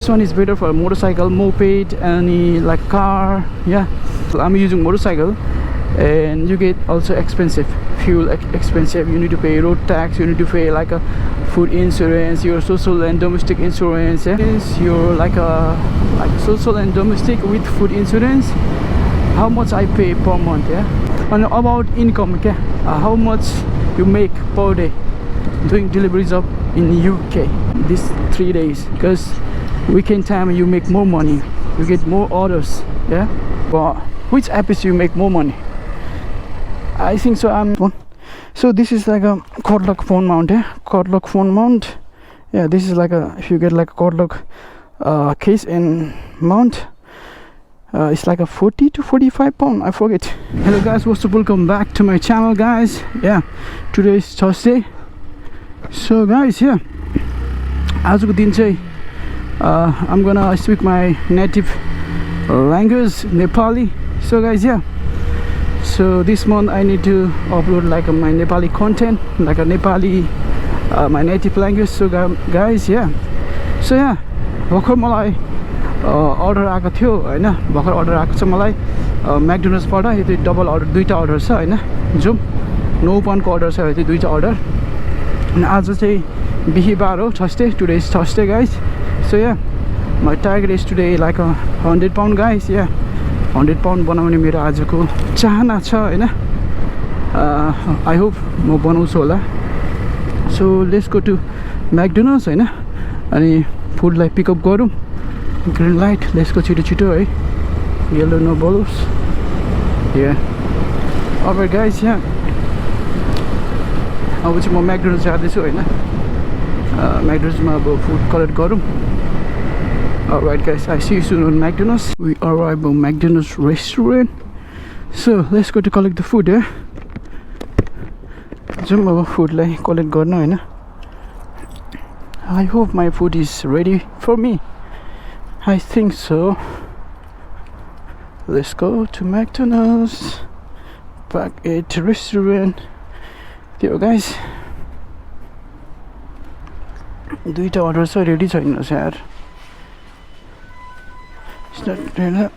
This one is better for motorcycle, moped, any like car. Yeah, so I'm using motorcycle, and you get also expensive fuel, expensive. You need to pay road tax, you need to pay like a food insurance, your social and domestic insurance. Yeah, your like social and domestic with food insurance. How much I pay per month? Yeah, and about income, okay, how much you make per day doing delivery job in UK these 3 days, because weekend time you make more money, you get more orders. Yeah, but which app is you make more money? I think so. So this is like a cord lock phone mount. Yeah, cord lock phone mount. Yeah, this is like a, if you get like a cord lock case and mount, it's like a 40 to 45 pound, I forget. Hello guys, what's up, welcome back to my channel guys. Yeah, today is Thursday. So guys, yeah, आजको दिन चाहिँ I'm gonna speak my native language, Nepali. So guys, yeah, so this month I need to upload like my Nepali content, like a Nepali my native language. So guys, yeah, so yeah, भर्खर मलाई order आएको थियो हैन, भर्खर order आएको छ मलाई म्याकडोनल्ड्सबाट। यो चाहिँ double order, दुईटा अर्डर छ हैन, जुम 9 पाउन्डको अर्डर छ, यो चाहिँ दुईटा अर्डर। अनि आज चाहिँ बिहीबार हो, Thursday, today is Thursday guys. So yeah, my target is today like 100 pound guys. Yeah, 100 pound बनाउने मेरो आजको चाहना छ हैन। I hope म बनाउँछु होला। So let's go to McDonald's हैन, अनि फुडलाई पिकअप गरौँ। ग्रीन लाइट, लेट्स गो छिटो छिटो है, yellow no bulbs. Yeah, alright guys, yeah, अब चाहिँ म McDonald's जाँदैछु हैन, McDonald'sमा अब फुड कलेक्ट गरौँ। Alright guys, I see you soon on McDonald's. We arrived at McDonald's restaurant. So let's go to collect the food. Yeah, जाउँ अब फुडलाई collect गर्न हैन। I hope my food is ready for me. I think so. Let's go to McDonald's, back at restaurant. There guys, दुईटा order छ, ready छैन यार। Start ready.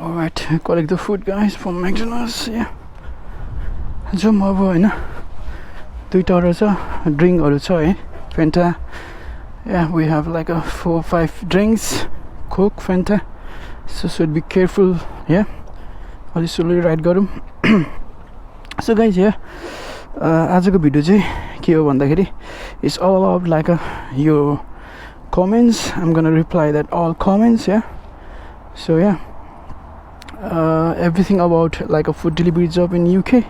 Alright, collect the food guys from McDonald's. Yeah, जाउँ अब हैन। दुईटा order छ, ड्रिङ्कहरू छ है, Fanta. Yeah, we have like a 4-5 drinks, Coke, Fanta. So should be careful. Yeah, अलि slowly ride गरौँ। So guys, yeah, आजको भिडियो चाहिँ के हो भन्दाखेरि, it's all about like your comments. I'm gonna reply that all comments. Yeah, so yeah, everything about like a food delivery job in UK.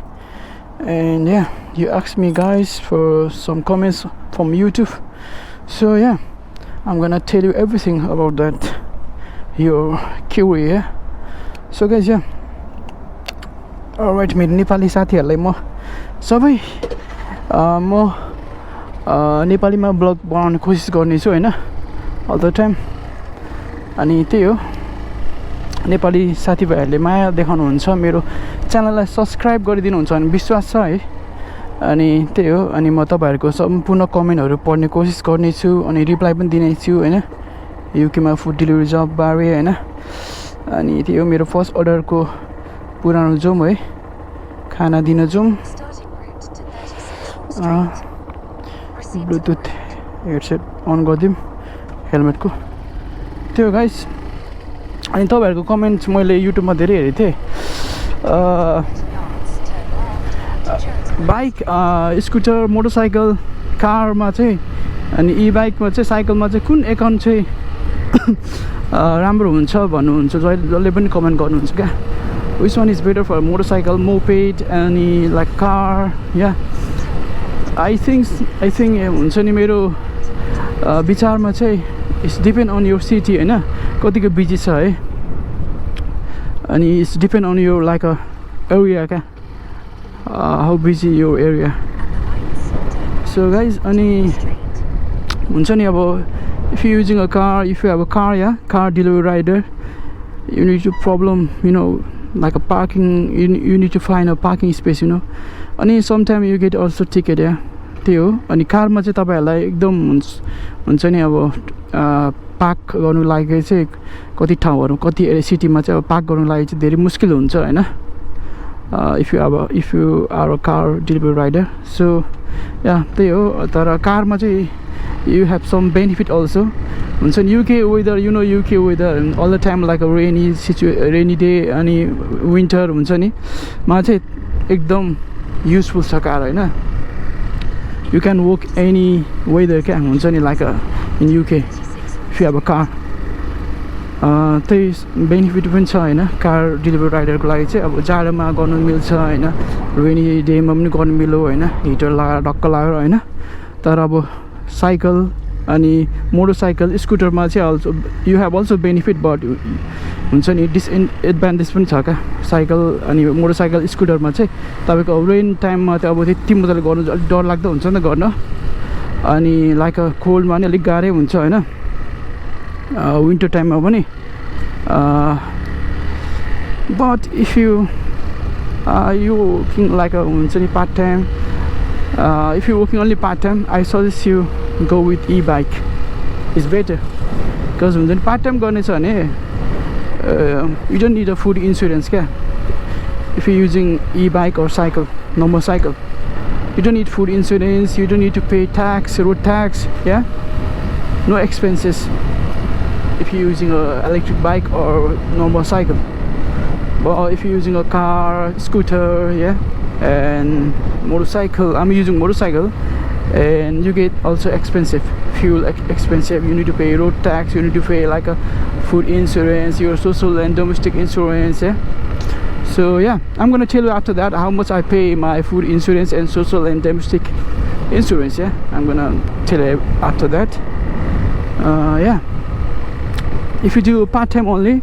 And yeah, you asked me guys for some comments from YouTube. So yeah, I'm gonna tell you everything about that, your query. Yeah, so guys, yeah, alright, मेरो नेपाली साथीहरुलाई म सबै म नेपालीमा blog बनाउने कोसिस गर्नेछु हैन, all the time. अनि त्यही हो, नेपाली साथीभाइहरूले माया देखाउनुहुन्छ, मेरो च्यानललाई सब्सक्राइब गरिदिनुहुन्छ भन्ने विश्वास छ है। अनि त्यही हो, अनि म तपाईहरुको सम्पूर्ण कमेन्टहरू पढ्ने कोसिस गर्नेछु, अनि रिप्लाई पनि दिनेछु हैन, युकेमा फुड डेलिभरी जब बारे हैन। अनि त्यही हो, मेरो फर्स्ट अर्डरको पुरानो जाउँ है, खाना दिन जाउँ। ब्लुटुथ हेडसेट अन गरिदिउँ हेलमेटको। त्यो गाइस, अनि तपाईहरुको कमेन्ट्स मैले युट्युबमा धेरै हेरेको थिएँ। बाइक, स्कुटर, मोटरसाइकल, कारमा चाहिँ, अनि ई बाइकमा चाहिँ, साइकलमा चाहिँ कुन एकाउन्ट चाहिँ राम्रो हुन्छ भन्नुहुन्छ जसले पनि कमेन्ट गर्नुहुन्छ क्या which one is better for motorcycle moped अनि like car yeah I think हुन्छ नि मेरो विचारमा चाहिँ it's depend on your city हैन कतिको बिजी छ है अनि it's depend on your like a area क्या how busy your area so guys अनि हुन्छ नि अब if you're using a car, if you have a car, yeah, car delivery rider, you need to problem, you know, like a parking, you need to find a parking space, you know. And sometimes you get also ticket, yeah. त्यो अनि कारमा चाहिँ तपाईहरुलाई एकदम हुन्छ नि अब park गर्नु लागि चाहिँ कति ठाउँहरु कति सिटीमा चाहिँ अब पार्क गर्नु लागि चाहिँ धेरै मुस्किल हुन्छ हैन if you are a car delivery rider. So yeah, त्यही हो तर कारमा चाहिँ you have some benefit also. हुन्छ नि UK weather, you know, UK weather all the time like a rainy day अनि winter हुन्छ नि मा चाहिँ एकदम useful छ कार हैन. You can walk any weather क्या हुन्छ नि like in UK if you have a car. त्यही बेनिफिट पनि छ हैन कार डेलिभरी राइडरको लागि चाहिँ अब जाडोमा गर्नु मिल्छ हैन रेनी डेमा पनि गर्नु मिल्यो हैन हिटर लगाएर ढक्क लगाएर हैन तर अब साइकल अनि मोटरसाइकल स्कुटरमा चाहिँ also you have also benefit but हुन्छ नि डिसएडभान्टेज पनि छ क्या साइकल अनि मोटरसाइकल स्कुटरमा चाहिँ तपाईको रेन टाइममा त अब त्यति मजाले गर्नु अलिक डर लाग्दो हुन्छ नि त गर्न अनि लाइक कोल्डमा नि अलिक गाह्रै हुन्छ हैन winter time पनि but if you working like a हुन्छ नि part time if you working only part time I suggest you go with e-bike. It's better because हुन्छ नि part time गर्ने छ भने you don't need a food insurance क्या if you're using e-bike or cycle normal cycle you don't need food insurance, you don't need to pay tax, road tax, yeah, no expenses if you're using a electric bike or normal cycle. But if you're using a car, scooter, yeah, and motorcycle, I'm using motorcycle, and you get also expensive fuel, expensive. You need to pay road tax, you need to pay like a food insurance, your social and domestic insurance, yeah. So yeah, I'm gonna tell you after that how much I pay my food insurance and social and domestic insurance, yeah. I'm gonna tell you after that. Yeah. If you do part-time only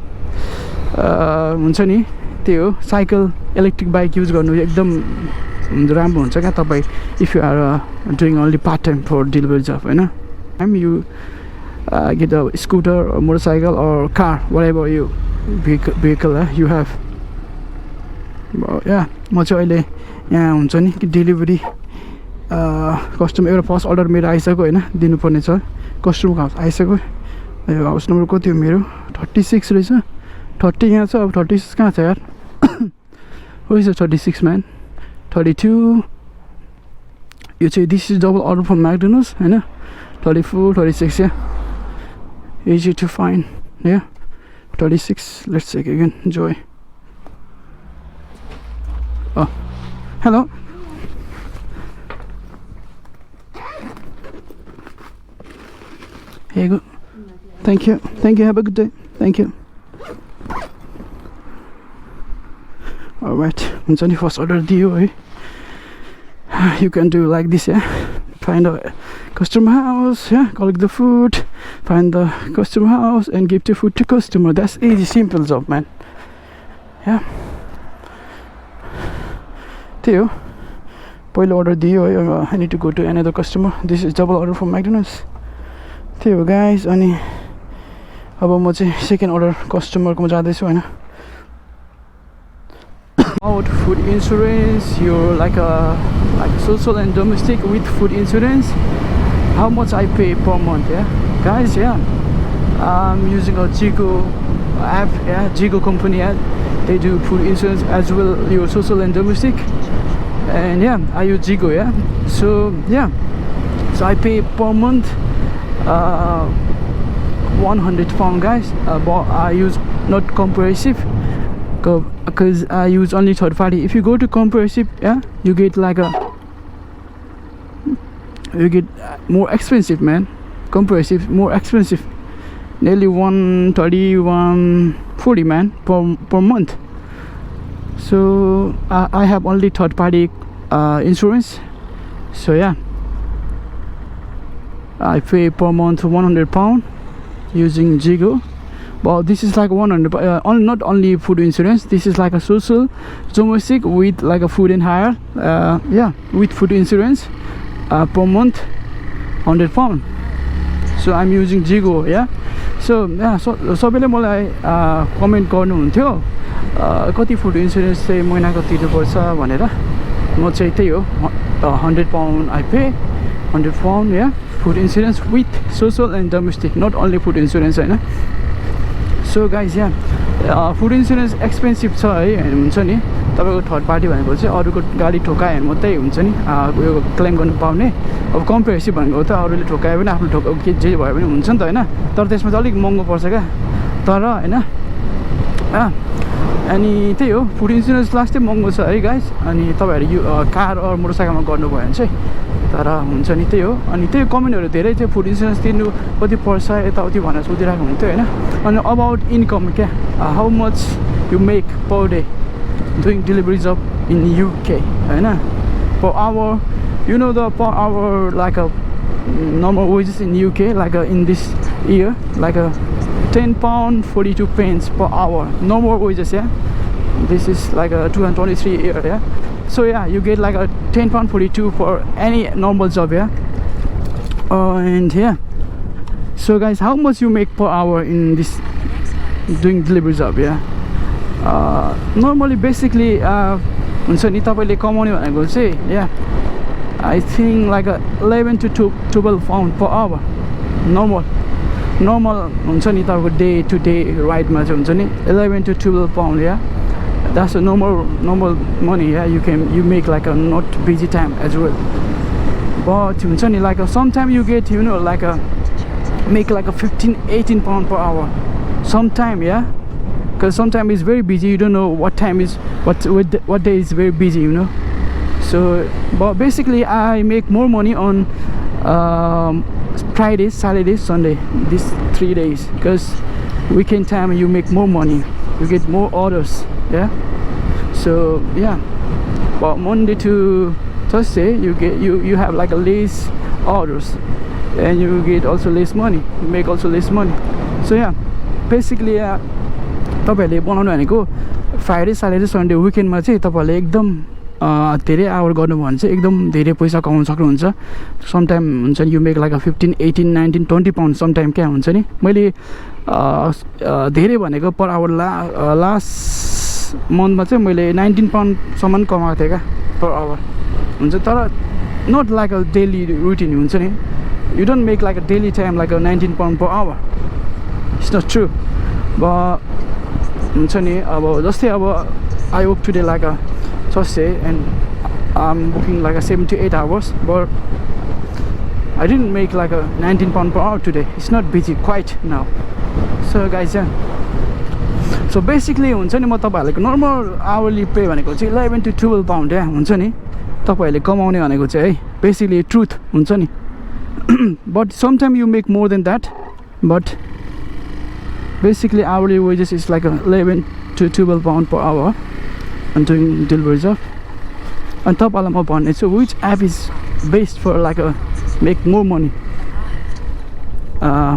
हुन्छ नि त्यो cycle electric bike use गर्नु एकदम राम्रो हुन्छ क्या तपाई if you are doing only part-time for delivery job Hahn you get a scooter or motorcycle or car whatever you vehicle you have. Yeah, म चाहिँ अहिले यहाँ हुन्छ नि कि डेलिभरी कस्टमर एउटा फर्स्ट अर्डर मेरो आइसक्यो हैन दिनुपर्ने छ कस्टमरको हाउस आइसक्यो हाउस नम्बर कति हो मेरो 36 रहेछ 30 यहाँ छ अब 36 कहाँ छ यार हो इज 36 म्यान 32 यो चाहिँ this is double order from McDonald's हैन 34 36 या easy to find. Yeah, 36. Let's check again. Joy. Oh, hello. Here you go. Thank you. Thank you. Have a good day. Thank you. Alright. हुन्छ नि first order दियो है. You can do like this, yeah. Find a customer house, yeah. Collect the food, find the customer house, and give the food to customer. That's easy, simple job, man. Yeah. Theo, पहिलो order दियो है. I need to go to another customer. This is double order from McDonald's. Theo, guys, अनि अब म चाहिँ second order कस्टमरकोमा जाँदैछु हैन. About food insurance, you're like social and domestic with food insurance. How much I pay per month? Yeah, guys. Yeah, I'm using a Jigo app. Yeah, Jigo company. Yeah, they do food insurance as well. Your social and domestic. And yeah, I use Jigo. Yeah, so yeah, so I pay per month £100, guys. But I use not comprehensive. Because I use only third party. If you go to comprehensive, yeah, you get like you get more expensive, man. Comprehensive more expensive. nearly 130, 140 man per month. So I have only third party insurance. So yeah, I pay per month £100 using Jigo. But this is like 100, not only food insurance, this is like a social domestic with like a food and hire, yeah, with food insurance per month £100. So I'm using Jigo. Yeah, so yeah, so सबैले मलाई comment गर्नुहुन्थ्यो कति food insurance चाहिँ महिनाको तिर्नुपर्छ भनेर. म चाहिँ त्यही हो, £100 I pay, £100. Yeah, food insurance with social and domestic, not only food insurance Hahn. So guys, yeah, food insurance expensive छ है, हुन्छ नि. तपाईको थर्ड पार्टी भनेको चाहिँ अरूको गाडी ठोकायो भने मात्रै हुन्छ नि यो क्लेम गर्नु पाउने. अब कम्प्रिहेन्सिभ भनेको त अरूले ठोकायो भने आफ्नो ठोका के जे भयो भने हुन्छ नि त हैन. तर त्यसमा चाहिँ अलिक महँगो पर्छ क्या. तर हैन, अनि त्यही हो, फुड इन्सुरेन्स लास्टै महँगो छ है गाइस. अनि तपाईहरु यो कार अर मोटरसाइकलमा गर्नुभयो भने चाहिँ तर हुन्छ नि. त्यही हो. अनि त्यही कमेन्टहरु धेरै चाहिँ फुड इन्सुरेन्स तिर्नु कति पर्छ यताउति भनेर सोधिरहेको हुन्थ्यो हैन. अनि अबाउट इन्कम क्या, how much you make per day doing delivery job in UK हैन. Per hour, you know the per hour like a normal wages in UK, like in this year, like a £10.42 per hour normal wages. Yeah, this is like a 223 a year. Yeah, so yeah, you get like a £10.42 for any normal job. Yeah, and yeah, so guys, how much you make per hour in this doing delivery job? Yeah, normally basically हुन्छ नि तपाईले कमाउने भनेको चाहिँ, yeah, I think like 11 to 12 pound per hour normal हुन्छ नि तपाईको day to day राइडमा चाहिँ हुन्छ नि 11 to 12 pound. Yeah, that's a normal money. Yeah, you make like a not busy time as well. But हुन्छ नि like sometime you get, you know, like make like a 15-18 pound per hour sometime. Yeah, because sometimes it's very busy, you don't know what time is what day is very busy, you know. So but basically I make more money on Friday, Saturday, Sunday, these 3 days, because weekend time you make more money, you get more orders. Yeah, so yeah, but Monday to Thursday you have like a less orders and you get also less money, you make also less money. So yeah, basically तपाईहरुले बनाउनु भनेको Friday Saturday Sunday विकेन्डमा चाहिँ तपाईहरुले एकदम धेरै our गर्नु भने चाहिँ एकदम धेरै पैसा कमाउन सक्नुहुन्छ. समटाइम हुन्छ नि you make like 15, 18, 19, 20 pound sometime क्या हुन्छ नि. मैले धेरै भनेको पर आवर लास्ट मन्थमा चाहिँ मैले 19 पाउन्डसम्म कमाएको थिएँ क्या पर आवर हुन्छ. तर not like a daily routine हुन्छ नि, you don't make like a daily time like a 19 pound per hour, it's not true. हुन्छ नि अब जस्तै अब I work today like a Thursday and I'm working like a 7 to 8 hours, but I didn't make like a 19 pound per hour today. It's not busy quite now. So guys, yeah, so basically हुन्छ नि म तपाईहरुको normal hourly पे भनेको चाहिँ 11 to 12 pound हुन्छ नि तपाईहरुले कमाउने भनेको चाहिँ है, बेसिकली ट्रुथ हुन्छ नि. But sometimes you make more than that, but basically hourly wages is like 11 to 12 pound per hour. I'm doing delivery job. On top of my bond, so which app is best for like a make more money?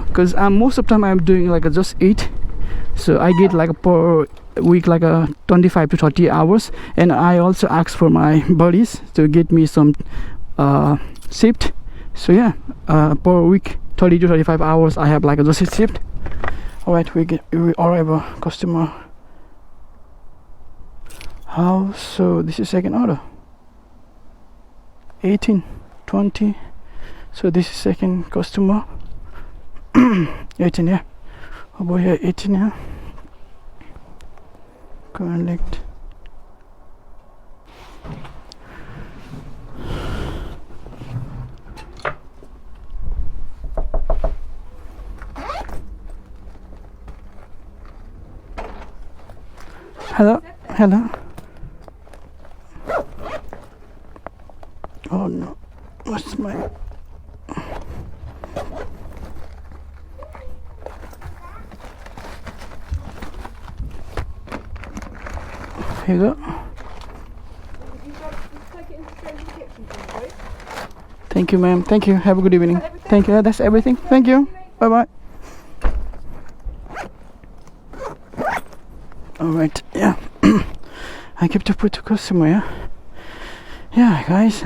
Because most of the time I'm doing like a just eat, so I get like a per week like a 25 to 30 hours, and I also ask for my buddies to get me some shift. So yeah, per week 30 to 35 hours I have like a just shift. Alright, we arrive a customer house. So this is second order, 18, 20. So this is second customer. 18, yeah. Oh boy, yeah, 18, yeah. Collect. Hello, hello. Oh no, what's my Here you go. Thank you, ma'am. Thank you. Have a good evening. Thank you. That's everything. Thank you. Bye bye. Alright, yeah. I keep to put to customer, yeah. Yeah, guys,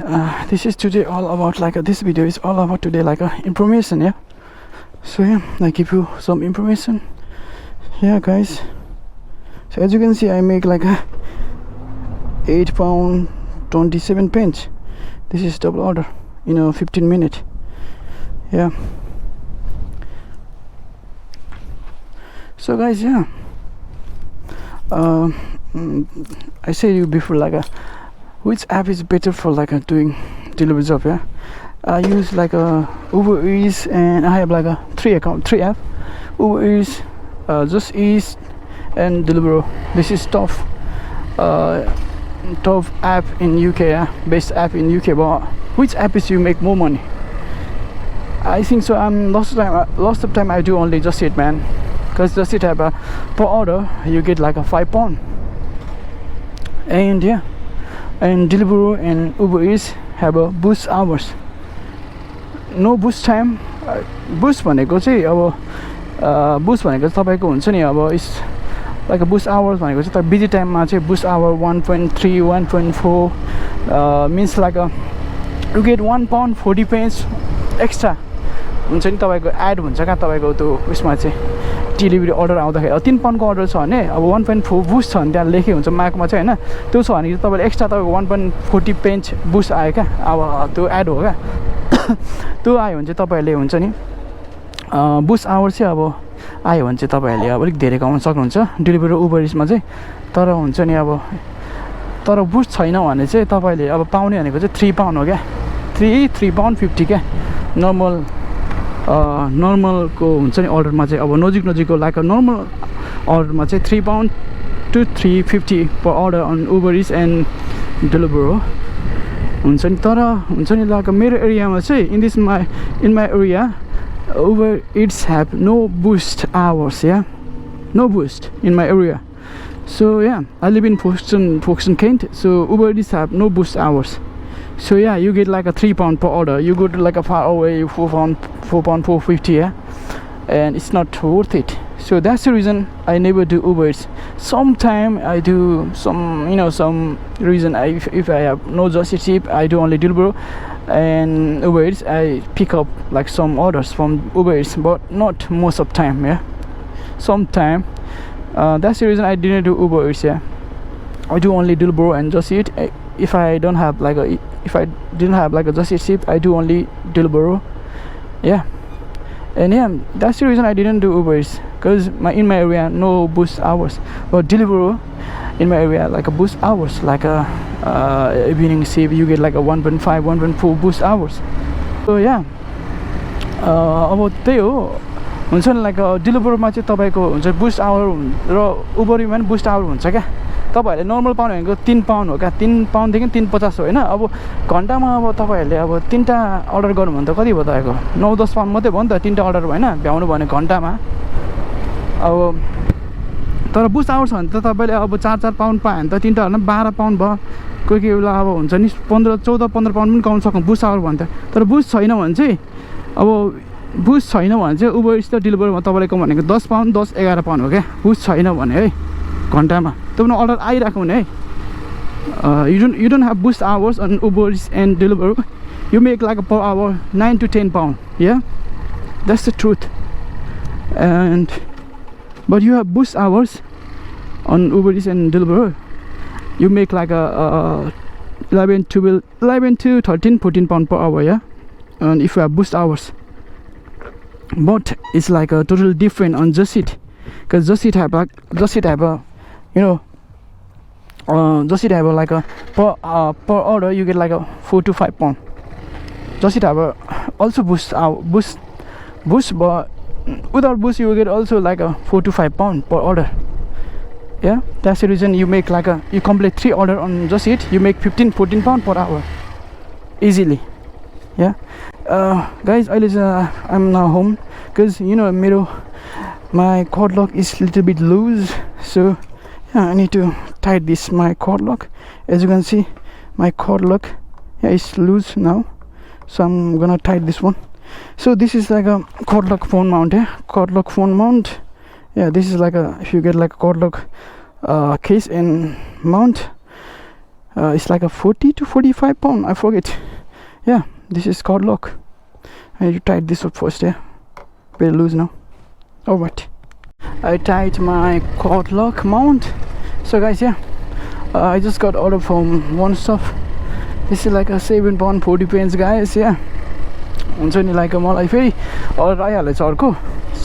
this is today all about like this video is all about today like information, yeah. So yeah, I give you some information. Yeah, guys. So as you can see, I make like a £8.27. This is double order, 15 minutes. Yeah. So guys, yeah. I said you before like which app is better for like doing delivery job, yeah. I use like Uber Eats, and I have like three app: Uber Eats, Just Eats, and Deliveroo. This is top app in UK, yeah? Best app in UK. But which app is you make more money? I think so. Lots of time I do only Just Eat, man, because Just Eat have per order you get like a £5, and yeah, and Deliveroo and Uber Eats have a boost hours. No boost time. Boost भनेको चाहिँ अब boost भनेको तपाईको हुन्छ नि अब is like a boost hours भनेको चाहिँ तपाईँ busy time मा चाहिँ boost hour 1.3 1.4 means like you get £1.40 extra हुन्छ नि तपाईको एड हुन्छ क्या तपाईको त्यो उसमा चाहिँ डेलिभरी अर्डर आउँदाखेरि £3 को अर्डर छ भने अब 1.4 बुस्ट छ भने त्यहाँ लेखे हुन्छ मार्कमा चाहिँ हैन त्यो छ भने तपाईले एक्स्ट्रा तपाईको 1.40 बुस्ट आयो क्या अब त्यो एड हो क्या त्यो आयो भने चाहिँ तपाईहरुले हुन्छ नि बुस्ट आवर चाहिँ अब आयो भने चाहिँ तपाईहरुले अब अलिक धेरै कमाउन सक्नुहुन्छ डेलिभरी उबर इट्समा चाहिँ तर हुन्छ नि अब तर बुस्ट छैन भने चाहिँ तपाईले अब पाउने भनेको चाहिँ £3 हो क्या £3.50 क्या नर्मल को हुन्छ नि अर्डरमा चाहिँ अब नजिकको लाइक नर्मल अर्डरमा चाहिँ £3 to £3.50 per order on Uber Eats and Deliveroo हुन्छ नि तर हुन्छ नि लाइक मेरो एरियामा चाहिँ in my area Uber Eats have no boost hours, yeah, no boost in my area. So yeah, I live in Folkestone, Kent, so Uber Eats have no boost hours. So yeah, you get like a £3 per order. You go to like a far away £4.50, yeah, and it's not worth it. So that's the reason I never do Uber Eats. Sometime I do some reason if I have no Just Eat ship, I do only Deliveroo and Uber Eats. I pick up like some orders from Uber Eats, but not most of time, yeah. Sometime that's the reason I didn't do Uber Eats, yeah. I do only Deliveroo and Just Eat. If I didn't have like a Just Eat ship, I do only Deliveroo, yeah. And yeah, that's the reason I didn't do Uber Eats, because in my area no boost hours. But Deliveroo in my area like a boost hours, like a evening shift you get like a 1.5 1.4 boost hours. So yeah, अब त्यही हो हुन्छ नि like Deliverooमा चाहिँ तपाईको हुन्छ boost our र उबरमा पनि boost our हुन्छ क्या तपाईहरुले नर्मल पाउने भनेको £3 हो क्या £3 देखि £3.50 हो हैन अब घण्टामा अब तपाईहरुले अब 3टा अर्डर गर्नु भने त कति भयो तपाईको 9-10 पाउन्ड मात्रै भयो नि त 3टा अर्डर हैन भ्याउनु भने घण्टामा अब तर बुस्ट आवर छ भने त तपाईले अब 4-4 पाउन्ड पाए भने त 3टा होइन 12 पाउन्ड भयो कोही बेला अब हुन्छ नि 14-15 पाउन्ड पनि कमाउन सक्नु बुस्ट आवर भने त तर बुस्ट छैन भने चाहिँ अब बुस्ट छैन भने चाहिँ उबर इट्स र Deliverooमा तपाईले भनेको 10 पाउन्ड 10-11 पाउन्ड हो क्या बुस्ट छैन भने है घण्टामा तपाईको अर्डर आइराख्नु भने है you don't have boost hours on Uber Eats and Deliveroo, you make like per hour 9 to 10 pound, yeah, that's the truth. And but you have boost hours on Uber Eats and Deliveroo, you make like a 11 to 13 14 pound per hour, yeah. And if you have boost hours, but it's like a totally different on Just Eat, because Just Eat have a Just Eat have like a per order you get like a 4 to 5 pound. Just Eat have also boost, but without boost you will get also like a 4 to 5 pound per order, yeah. That's the reason you make like you complete 3 order on Just Eat, you make 15-14 pound per hour easily, yeah. Guys, I'm now home because my cord lock is little bit loose, so I need to tie this my cord lock. As you can see, my cord lock is loose now, so I'm gonna tie this one. So this is like a cord lock phone mount. Cord lock phone mount. This is like a, if you get like a cord lock case and mount, it's like a 40 to 45 pound, I forget. This is cord lock. I need to tie this up first. Very loose now. Alright, I tied my cord lock mount. So guys, I just got order from One Stop. This is like a 7 pound 40 pence guys. हुन्छ नि like मलाई फेरि order आइहालेछ अर्को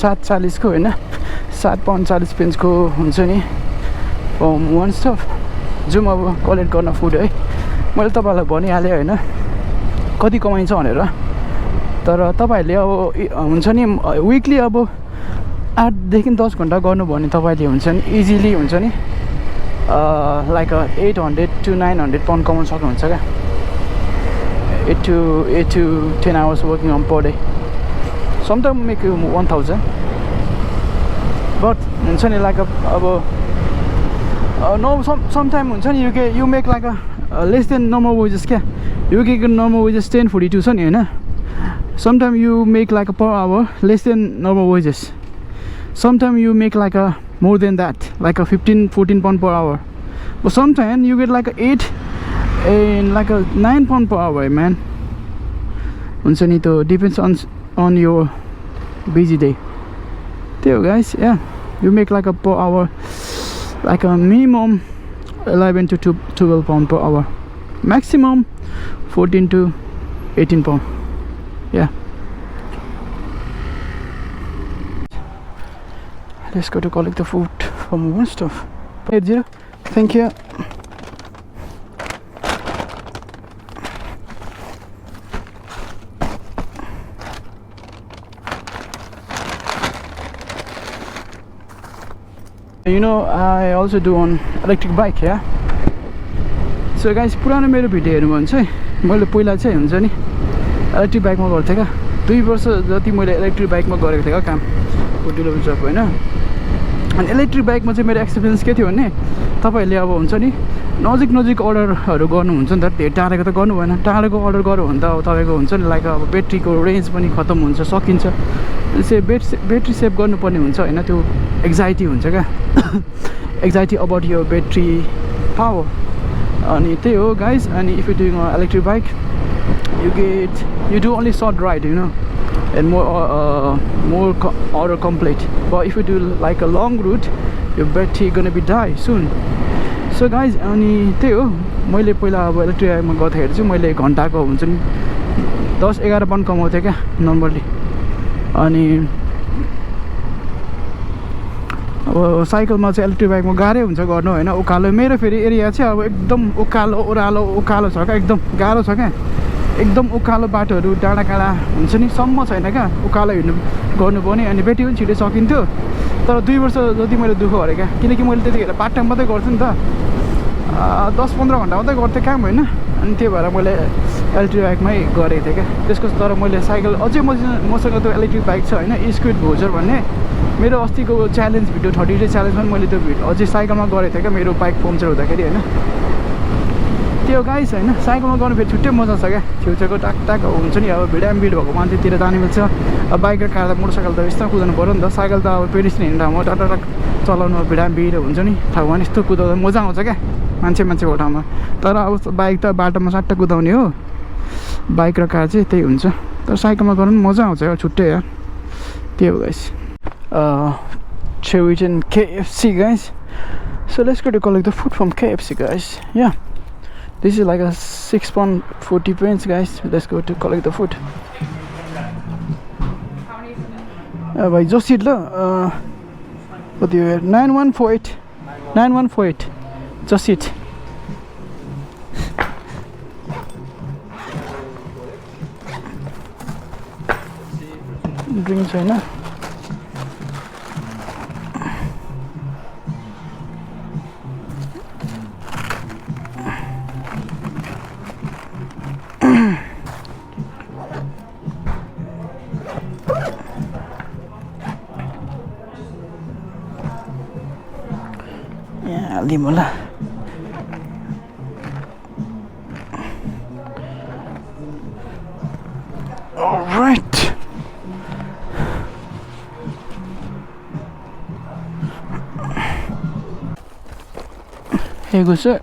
7.40 को होइन 7 pound 40 पेन्सको हुन्छ नि from one स्टप जाउँ अब कलेक्ट गर्न फुड है। मैले तपाईँहरूलाई भनिहालेँ होइन कति कमाइन्छ भनेर, तर तपाईँहरूले अब हुन्छ नि विकली अब 8 देखि 10 घन्टा गर्नु भने तपाईँले हुन्छ नि इजिली हुन्छ नि लाइक 800 to 900 पाउन्ड कमाउन सक्नुहुन्छ क्या। 8 to 10 hours working on per day. Sometimes make 1000, but हुन्छ नि like no sometimes हुन्छ नि you make like a less than normal wages क्या। You get normal wages 10.42 छ नि हैन। Sometimes you make like a per hour less than normal wages. Sometimes you make like a more than that, like a 15-14 pound per hour. But sometimes you get like a 8 and like a 9 pound per hour, man. हुन्छ नि त्यो depends on your busy day. There guys, you make like a per hour like a minimum 11 to 12 pound per hour, maximum 14 to 18 pound. Let's go to collect the food from One Stop. 80, thank you. You know, I also do on electric bike. So guys, पुरानो मेरो video हेर्नु भने चाहिँ मैले पहिला चाहिँ हुन्छ नि इलेक्ट्रिक बाइकमा गर्थेँ क्या। 2 वर्ष जति मैले इलेक्ट्रिक बाइकमा गरेको थिएँ काम डेलिभरी जब होइन। अनि इलेक्ट्रिक बाइकमा चाहिँ मेरो एक्सपिरियन्स के थियो भने तपाईँहरूले अब हुन्छ नि नजिक अर्डरहरू गर्नुहुन्छ नि त, धेरै टाढेको त गर्नु भएन। टाढेको अर्डर गर्यो भने त अब तपाईँको हुन्छ नि लाइक अब ब्याट्रीको रेन्ज पनि खतम हुन्छ, सकिन्छ। ब्याट्री सेभ गर्नुपर्ने हुन्छ होइन, त्यो एक्जाइटी हुन्छ क्या। एक्जाइटी अबाउट यो ब्याट्री पावर। अनि त्यही हो गाइज। अनि if you doing electric bike you do only short ride, you know, and more order complete. But if you do like a long route, your battery gonna be die soon. So guys, अनि त्यही हो, मैले पहिला अब electric बाइकमा गर्दाखेरि चाहिँ मैले घन्टाको हुन्छ नि 10-11 पाउन्ड कमाउँथेँ क्या नर्मली। अनि अब साइकलमा चाहिँ इलेक्ट्रिक बाइकमा गाह्रै हुन्छ गर्नु होइन, उकालो। मेरो फेरि एरिया चाहिँ अब एकदम उकालो छ क्या, एकदम गाह्रो छ क्या। एकदम उकालो बाटोहरू डाँडा काँडा हुन्छ नि सम्म छैन क्या, उकालो हिँड्नु गर्नुपर्ने। अनि ब्याट्री पनि छिटै सकिन्थ्यो। तर 2 वर्ष जति मैले दुःख गरेँ क्या, किनकि मैले त्यतिखेर पार्ट टाइम मात्रै गर्थेँ नि त, 10-15 घन्टा मात्रै गर्थेँ काम होइन। अनि त्यही भएर मैले इलेक्ट्रिक बाइकमै गरेको थिएँ क्या त्यसको। तर मैले साइकल अझै मसँग त्यो इलेक्ट्रिक बाइक छ होइन, स्क्विड भोजर भन्ने। मेरो अस्तिको च्यालेन्ज भिडियो 30 डे च्यालेन्जमा मैले त्यो भिडियो अझै साइकलमा गरेको थिएँ क्या, मेरो बाइक पम्चर हुँदाखेरि होइन। त्यो गाइस होइन, साइकलमा गर्नु फेरि छुट्टै मजा छ क्या। छेउछाउको टाक हुन्छ नि, अब भिडामभिड भएको मान्छेतिर जाने मिल्छ। अब बाइक र कार त मोटरसाइकल त यस्तो कुदाउनु पऱ्यो नि त। साइकल त अब पेरिस हिँड्दा म टाक चलाउनु भिडामभिड हुन्छ नि, ठाउँमा नि यस्तो कुदाउँदा मजा आउँछ क्या मान्छेको ठाउँमा। तर अब बाइक त बाटोमा सट्ट कुदाउने हो, बाइक र कार चाहिँ त्यही हुन्छ। तर साइकलमा गर्नु पनि मजा आउँछ यार, छुट्टै यार। त्यही हो guys. Chewiton KFC guys. So let's go to collect the food from KFC guys. This is like a 6 pound 40 pence guys. Let's go to collect the food. By just it what do you have? 9148 just it. Drinks right now. Ya, 5 lah. Alright. Here you go, sir.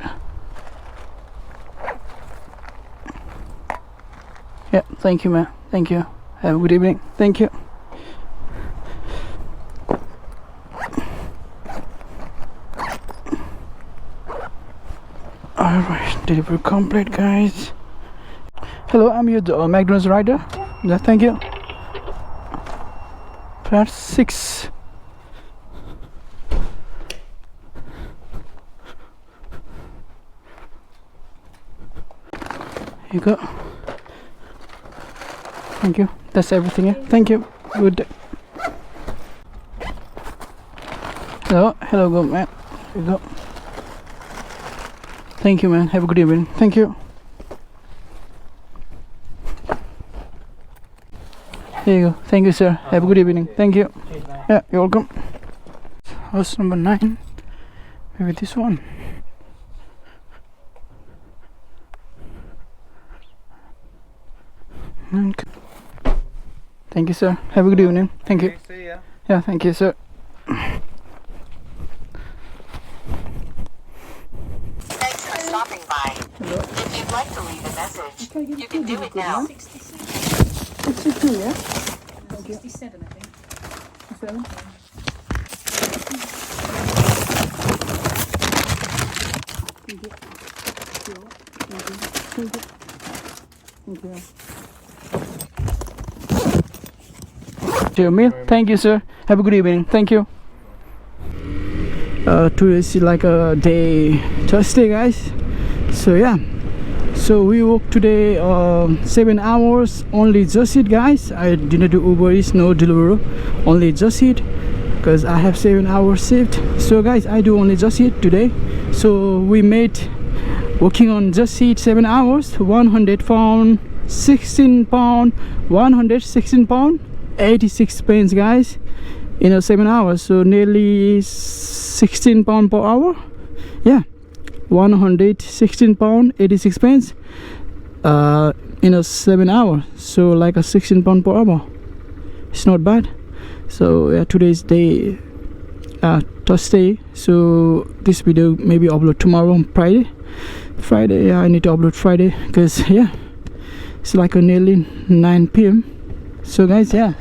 Yeah, thank you, man. Thank you. Have a good evening. Thank you. Alright, delivery complete, guys. Hello, I'm your McDonald's rider. Yeah, thank you. Part 6. Here you go. Thank you. That's everything. Yeah. Thank you. Good day. Hello, go, man. Here you go. Thank you, man. Have a good evening. Thank you. Here you go. Thank you, sir. Have a good evening. Thank you. Yeah, you're welcome. House number 9. Maybe this one. Okay. Thank you, sir. Have a good evening. Thank you. See ya. Yeah, thank you, sir. Thanks for stopping by. Hello. If you'd like to leave a message, you can do it now. 62, yeah? Thank you. 67, I think. 7. Thank you. Thank you. Thank you. Your meal. Thank you, sir. Have a good evening. Thank you. Today is like a day Thursday, guys. So yeah. So we work today 7 hours. Only just it, guys. I didn't do Uber Eats, no Deliveroo. Only just it because I have 7 hours shift. So guys, I do only just it today. So we made working on just eat 7 hours, £100, £16, £116, 86 pence, guys, in 7 hours. So nearly £16 per hour. Yeah, £116, 86 pence in 7 hours. So like a £16 per hour. It's not bad. So yeah, today's day Thursday. So this video maybe upload tomorrow on Friday. Yeah, I need to upload Friday because yeah, it's like a nearly 9 p.m. So guys, yeah,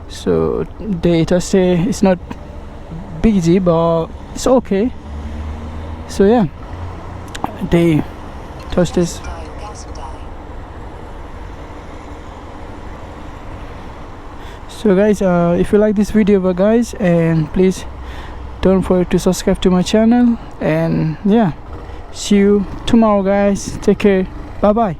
so day Thursday it's not busy but it's okay. So yeah, day Thursdays. So guys, if you like this video, guys, and please don't forget to subscribe to my channel. And yeah, see you tomorrow, guys. Take care. Bye bye.